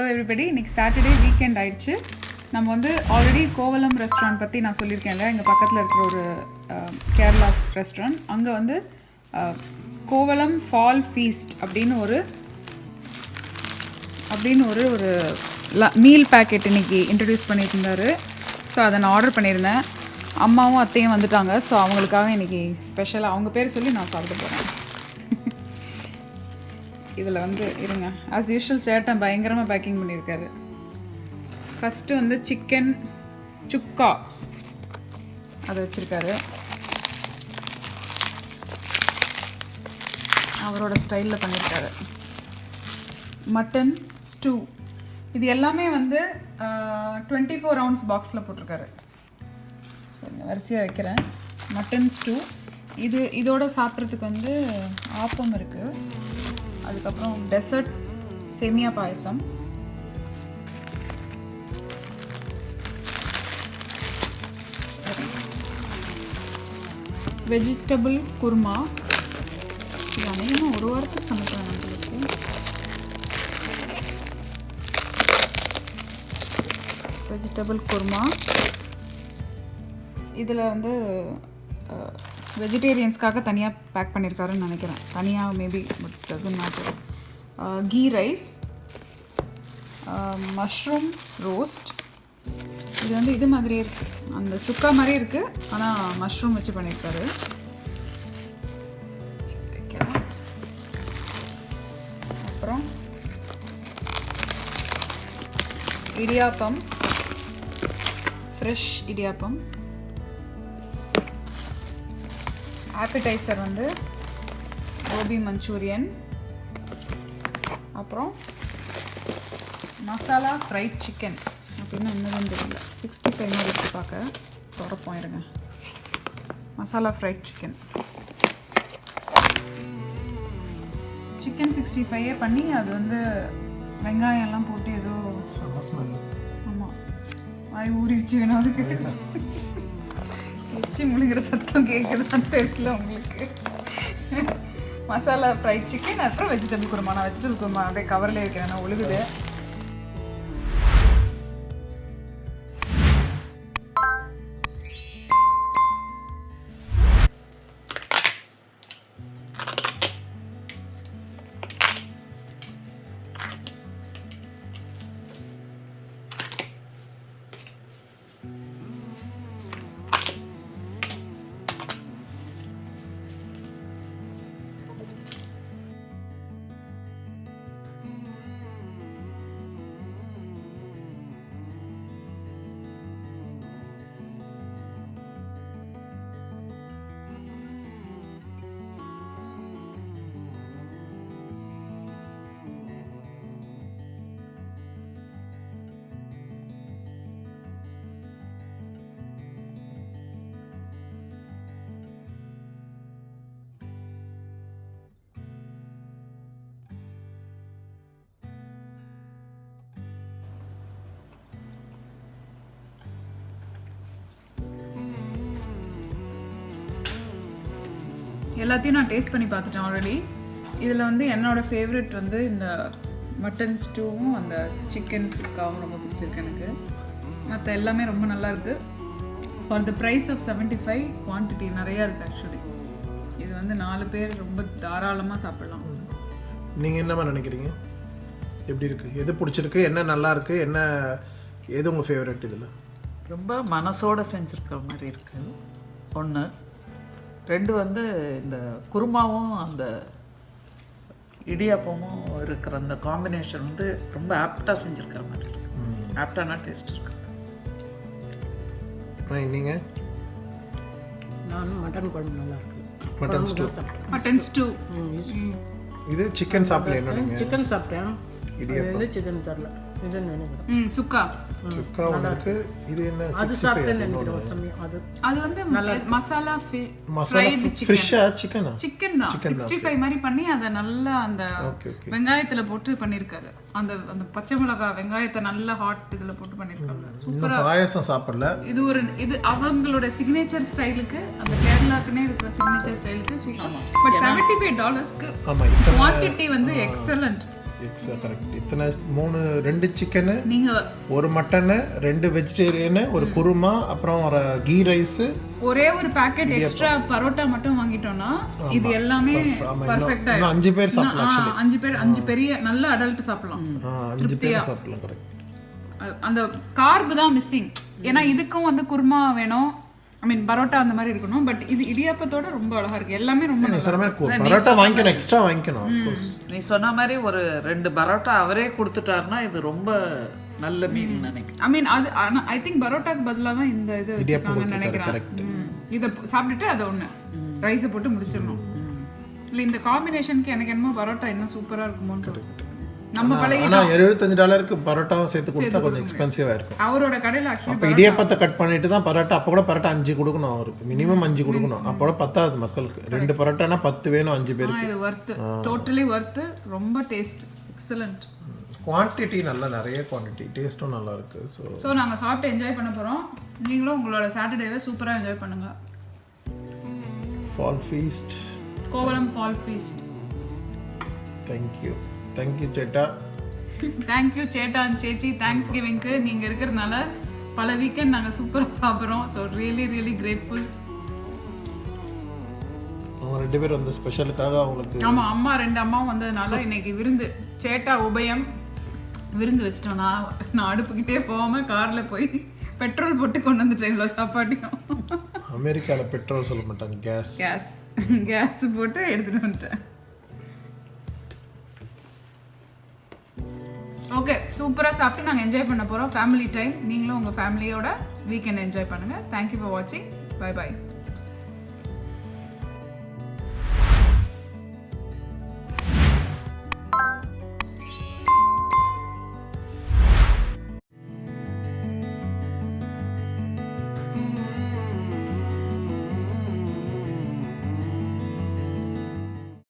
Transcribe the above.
Hello everybody. இன்னைக்கு Saturday weekend ஆயிடுச்சு. நம்ம வந்து ஆல்ரெடி கோவலம் ரெஸ்டாரண்ட் பற்றி நான் சொல்லியிருக்கேன்ல, எங்கள் பக்கத்தில் இருக்கிற ஒரு கேரளா ரெஸ்டாரண்ட். அங்கே வந்து கோவலம் ஃபால் ஃபீஸ்ட் அப்படின்னு ஒரு மீல் பேக்கெட் இன்றைக்கி இன்ட்ரடியூஸ் பண்ணியிருந்தார். ஸோ அதை நான் ஆர்டர் பண்ணியிருந்தேன். அம்மாவும் அத்தையும் வந்துட்டாங்க. ஸோ அவங்களுக்காக இன்றைக்கி ஸ்பெஷலாக அவங்க பேர் சொல்லி நான் சாப்பிட போகிறேன். இதில் வந்து இருங்க, ஆஸ் யூஷுவல் சேட்டன் பயங்கரமாக பேக்கிங் பண்ணியிருக்காரு. ஃபஸ்ட்டு வந்து சிக்கன் சுக்கா அதை வச்சுருக்காரு அவரோட ஸ்டைலில் பண்ணியிருக்காரு. மட்டன் ஸ்டூ இது எல்லாமே வந்து 24 ounce பாக்ஸில் போட்டிருக்காரு. ஸோ இங்கே வரிசையாக வைக்கிறேன். மட்டன் ஸ்டூ இதோட சாப்பிட்றதுக்கு வந்து ஆப்பம் இருக்குது. அதுக்கப்புறம் டெசர்ட் சேமியா பாயசம், வெஜிடபிள் குருமா. இது அநேகமாக ஒரு வாரத்துக்கு சமைக்கிறேன் நம்மளுக்கு. வெஜிடபிள் குருமா இதில் வந்து வெஜிடேரியன்ஸ்க்காக தனியாக பேக் பண்ணியிருக்காருன்னு நினைக்கிறேன். தனியாக maybe but doesn't matter. Ghee rice, mushroom roast. இது வந்து இது மாதிரியே இருக்குது, அந்த சுக்கா மாதிரியே இருக்குது, ஆனால் மஷ்ரூம் வச்சு பண்ணியிருக்காரு. அப்புறம் இடியாப்பம், ஃப்ரெஷ் இடியாப்பம். ஆப்பிடைசர் வந்து கோபிமன்ச்சூரியன். அப்புறம் மசாலா ஃப்ரைட் சிக்கன் அப்படின்னா என்னதுன்னு தெரியல. 65 மாதிரி இருக்குது பார்க்க. தொடப்போம் இருங்க. மசாலா ஃப்ரைட் சிக்கன் 65 பண்ணி அது வந்து வெங்காயம்லாம் போட்டு ஏதோ ஆமாம் வாய் ஊறிடுச்சு. வேணும் அதுக்கு எச்சி முழுகிற சத்தம் கேட்குதான்னு தெரியல உங்களுக்கு. மசாலா ஃப்ரைட் சிக்கன், அப்புறம் வெஜிடபிள் குருமா. நான் வெஜிடபிள் குருமா அப்படியே கவரில் இருக்கிறேன், நான் ஒழுகுது. எல்லாத்தையும் நான் டேஸ்ட் பண்ணி பார்த்துட்டேன் ஆல்ரெடி. இதில் வந்து என்னோடய ஃபேவரெட் வந்து இந்த மட்டன் ஸ்டூவும் அந்த சிக்கன் சுக்காவும் ரொம்ப பிடிச்சிருக்கு எனக்கு. மற்ற எல்லாமே ரொம்ப நல்லாயிருக்கு. For the price of 75 quantity நிறையா இருக்குது. ஆக்சுவலி இது வந்து 4 பேர் ரொம்ப தாராளமாக சாப்பிட்லாம். நீங்கள் என்னமா நினைக்கிறீங்க? எப்படி இருக்குது? எது பிடிச்சிருக்கு? என்ன நல்லா இருக்குது? என்ன எது உங்கள் ஃபேவரெட்? இதில் ரொம்ப மனசோடு செஞ்சுருக்கிற மாதிரி இருக்குது ஒன்று. 2 வந்து இந்த குருமாவும் அந்த இடியாப்பமும் இருக்கிற அந்த காம்பினேஷன் வந்து ரொம்ப ஆப்டாக செஞ்சுருக்கிற மாதிரி இருக்குது. ஆப்டான டேஸ்ட் இருக்கு. நீங்கள்? நானும் மட்டன் குழம்பு நல்லா இருக்கு. மட்டன் ஸ்டூ. இது சிக்கன் சாப்பிடல. என்ன சிக்கன் சாப்பிட்டேன். இடியாப்பம் சிக்கன் தரல. சுக்கா உங்களுக்கு இது என்ன? அது சாப்பிட்டேன்னு நினைக்கிறேன் சமயம். அது வந்து மசாலா சிக்கன் தான் 65 மாதிரி பண்ணி அதை நல்லா அந்த வெங்காயத்துல போட்டு பண்ணிருக்காரு. அந்த அந்த பச்சை மிளகாய் வெங்காயத்தை நல்லா ஹாட் இதுல போட்டு பண்ணிருக்காங்க. சூப்பரா. பாயாசம் சாப்பிடல. இது அவங்களோட சிக்னேச்சர் ஸ்டைலுக்கு, அந்த கேரளாக்குனே இருக்கிற சிக்னேச்சர் ஸ்டைலுக்கு சூப்பர். பட் $75க்கு குவாண்டிட்டி வந்து எக்ஸலென்ட். கரெக்ட். இத்தனை 2 சிக்கனு, நீங்க 1 மட்டனு, 2 வெஜிடேரியனு, ஒரு குருமா, அப்புறம் ஒரு கீ ரைஸ், ஒரே ஒரு பாக்கெட் எக்ஸ்ட்ரா பரோட்டா மட்டும் வாங்கிட்டோம்னா இது எல்லாமே பெர்ஃபெக்ட்டா 5 பேர் சாப்பிடலாம். ஆக்சுவலி 5 பேர் 5 பெரிய நல்ல அடல்ட் சாப்பிடலாம். 5 பேர் சாப்பிடலாம். கரெக்ட். அந்த கார்ப் தான் மிஸ்ஸிங். ஏன்னா இதுக்கும் வந்து குருமா வேணும், ஐ மீன் பரோட்டா அந்த மாதிரி இருக்கணும். பட் இது இடியாப்பத்தோட ரொம்ப அழகா இருக்கு. எல்லாமே ரொம்ப நல்லா இருக்கு. பரோட்டா வாங்கிக்கணும், எக்ஸ்ட்ரா வாங்கிக்கணும். ஆஃப் கோர்ஸ் நீ சொன்ன மாதிரி ஒரு 2 பரோட்டா அவரே கொடுத்துட்டாருன்னா இது ரொம்ப நல்ல மீல் நினைக்கிறேன். ஐ மீன் அது ஐ திங்க் பரோட்டாக்கு பதிலாக தான் இந்த இது வச்சிருக்காங்கன்னு நினைக்கிறேன். இதை சாப்பிட்டுட்டு அதை ஒன்று ரைஸை போட்டு முடிச்சிடணும். இல்லை இந்த காம்பினேஷனுக்கு எனக்கு என்னமோ பரோட்டா இன்னும் சூப்பராக இருக்குமோன்னு. நம்ம பழைய ஆனா $75 பரோட்டாவும் சேர்த்து கொடுத்தா கொஞ்சம் எக்ஸ்பென்சிவா இருக்கும். அவரோட கடையில் ஆக்சுவலி அப்போ இடியாப்பத்தை கட் பண்ணிட்டு தான் பரோட்டா. அப்போ கூட பரோட்டா 5 கொடுக்கணும் அவருக்கு, மினிமம் 5 கொடுக்கணும். அப்போ கூட பத்தாது மக்களுக்கு. 2 பரோட்டானா 10 வேணும் 5 பேருக்கு. இது வர்த்து, டோட்டலி வர்த்து. ரொம்ப டேஸ்ட் எக்ஸலண்ட். குவான்டிட்டி நல்லா, நிறைய குவான்டிட்டி, டேஸ்ட்டும் நல்லா இருக்கு. ஸோ நாங்கள் சாப்பிட்டு என்ஜாய் பண்ண போகிறோம். நீங்களும் உங்களோட சாட்டர்டேவை சூப்பராக என்ஜாய் பண்ணுங்க. Fall feast, Kovalam fall feast. Thank you சேட்டா. தேங்க்யூ சேட்டா அண்ட் சேச்சி. தேங்க்ஸ் கிவிங்க்கு நீங்கள் இருக்கிறதுனால பல வீக்கெண்ட் நாங்கள் சூப்பராக சாப்பிட்றோம். So really really grateful. அவங்க 2 பேர் வந்து ஸ்பெஷலுக்காக அவங்களுக்கு. ஆமாம், அம்மா 2 அம்மாவும் வந்ததுனால இன்னைக்கு விருந்து. சேட்டா உபயம் விருந்து வச்சிட்டோம். நான் அடுப்புக்கிட்டே போகாமல் காரில் போய் பெட்ரோல் போட்டு கொண்டு வந்துட்டேன் இவ்வளோ சாப்பாட்டையும். அமெரிக்காவில் பெட்ரோல் சொல்ல மாட்டாங்க, கேஸ் போட்டு எடுத்துகிட்டு வந்துட்டேன். ஓகே, சூப்பராக சாப்பிட்டு நாங்கள் என்ஜாய் பண்ண போகிறோம். Family time. நீங்களும் உங்கள் ஃபேமிலியோட வீக்கெண்ட் என்ஜாய் பண்ணுங்கள். தேங்க்யூ ஃபார் வாட்சிங். Bye bye.